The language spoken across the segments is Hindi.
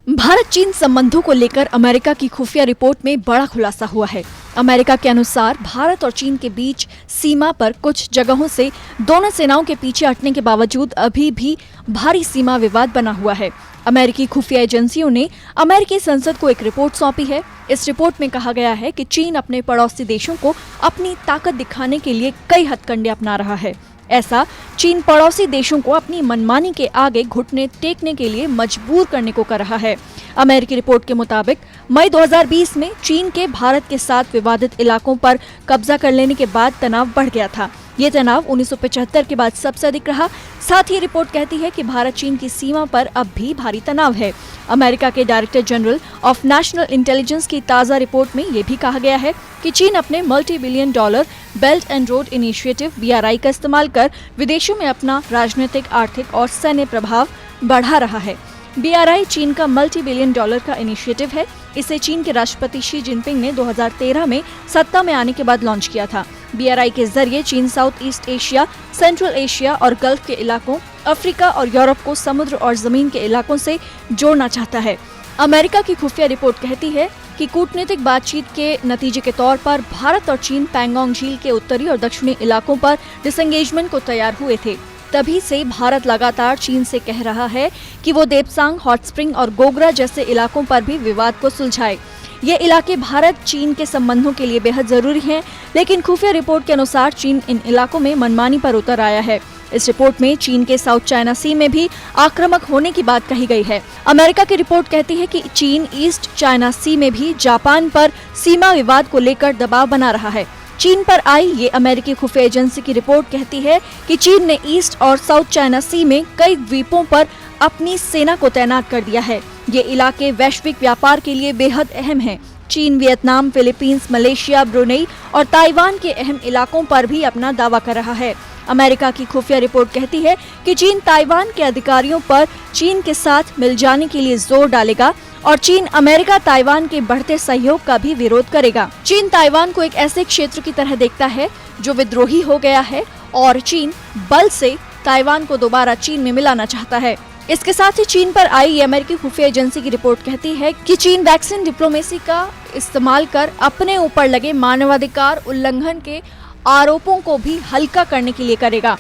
भारत चीन संबंधों को लेकर अमेरिका की खुफिया रिपोर्ट में बड़ा खुलासा हुआ है। अमेरिका के अनुसार भारत और चीन के बीच सीमा पर कुछ जगहों से दोनों सेनाओं के पीछे हटने के बावजूद अभी भी भारी सीमा विवाद बना हुआ है। अमेरिकी खुफिया एजेंसियों ने अमेरिकी संसद को एक रिपोर्ट सौंपी है। इस रिपोर्ट में कहा गया है कि चीन अपने पड़ोसी देशों को अपनी ताकत दिखाने के लिए कई हथकंडे अपना रहा है। ऐसा चीन पड़ोसी देशों को अपनी मनमानी के आगे घुटने टेकने के लिए मजबूर करने को कर रहा है। अमेरिकी रिपोर्ट के मुताबिक मई 2020 में चीन के भारत के साथ विवादित इलाकों पर कब्जा कर लेने के बाद तनाव बढ़ गया था। ये तनाव 1975 के बाद सबसे अधिक रहा। साथ ही रिपोर्ट कहती है कि भारत चीन की सीमा पर अब भी भारी तनाव है। अमेरिका के director general of national intelligence की ताज़ा रिपोर्ट में ये भी कहा गया है कि चीन अपने multi billion dollar belt and road initiative BRI का इस्तेमाल कर विदेशों में अपना राजनीतिक, आर्थिक और सैन्य प्रभाव बढ़ा रहा है। BRI चीन का मल्टी बिलियन डॉलर का इनिशिएटिव है। इसे चीन के राष्ट्रपति शी जिनपिंग ने 2013 में सत्ता में आने के बाद लॉन्च किया था। BRI के जरिए चीन south east Asia, central Asia और गल्फ के इलाकों, अफ्रीका और यूरोप को समुद्र और जमीन के इलाकों से जोड़ना चाहता है। अमेरिका की खुफिया रिपोर्ट कहती है कि कूटनीतिक बातचीत के नतीजे के तौर पर भारत और चीन पैंगोंग झील के उत्तरी और दक्षिणी इलाकों पर डिसएंगेजमेंट को तैयार हुए थे। तभी से भारत लगातार चीन से कह रहा है कि वो देपसांग, हॉट स्प्रिंग और गोगरा जैसे इलाकों पर भी विवाद को सुलझाए। ये इलाके भारत चीन के संबंधों के लिए बेहद जरूरी हैं, लेकिन खुफिया रिपोर्ट के अनुसार चीन इन इलाकों में मनमानी पर उतर आया है। इस रिपोर्ट में चीन के साउथ चाइना सी में भी आक्रामक होने की बात कही गई है। अमेरिका की रिपोर्ट कहती है कि चीन ईस्ट चाइना सी में भी जापान पर सीमा विवाद को लेकर दबाव बना रहा है। चीन पर आई ये अमेरिकी खुफिया एजेंसी की रिपोर्ट कहती है कि चीन ने ईस्ट और साउथ चाइना सी में कई द्वीपों पर अपनी सेना को तैनात कर दिया है। ये इलाके वैश्विक व्यापार के लिए बेहद अहम हैं। चीन वियतनाम, फिलीपींस, मलेशिया, ब्रुनेई और ताइवान के अहम इलाकों पर भी अपना दावा कर रहा है। अमेरिका की खुफिया रिपोर्ट कहती है कि चीन ताइवान के अधिकारियों पर चीन के साथ मिल जाने के लिए जोर डालेगा और चीन अमेरिका ताइवान के बढ़ते सहयोग का भी विरोध करेगा। चीन ताइवान को एक ऐसे क्षेत्र की तरह देखता है जो विद्रोही हो गया है और चीन बल से ताइवान को दोबारा चीन में मिलाना चाहता है। इसके साथ ही चीन पर आई अमेरिकी खुफिया एजेंसी की रिपोर्ट कहती है कि चीन वैक्सीन डिप्लोमेसी का इस्तेमाल कर अपने ऊपर लगे मानवाधिकार उल्लंघन के आरोपों को भी हल्का करने के लिए करेगा।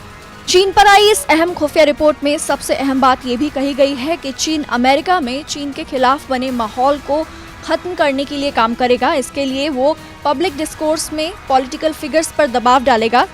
चीन पर आई इस अहम खुफिया रिपोर्ट में सबसे अहम बात ये भी कही गई है कि चीन अमेरिका में चीन के खिलाफ बने माहौल को खत्म करने के लिए काम करेगा। इसके लिए वो पब्लिक डिस्कोर्स में पॉलिटिकल फिगर्स पर दबाव डालेगा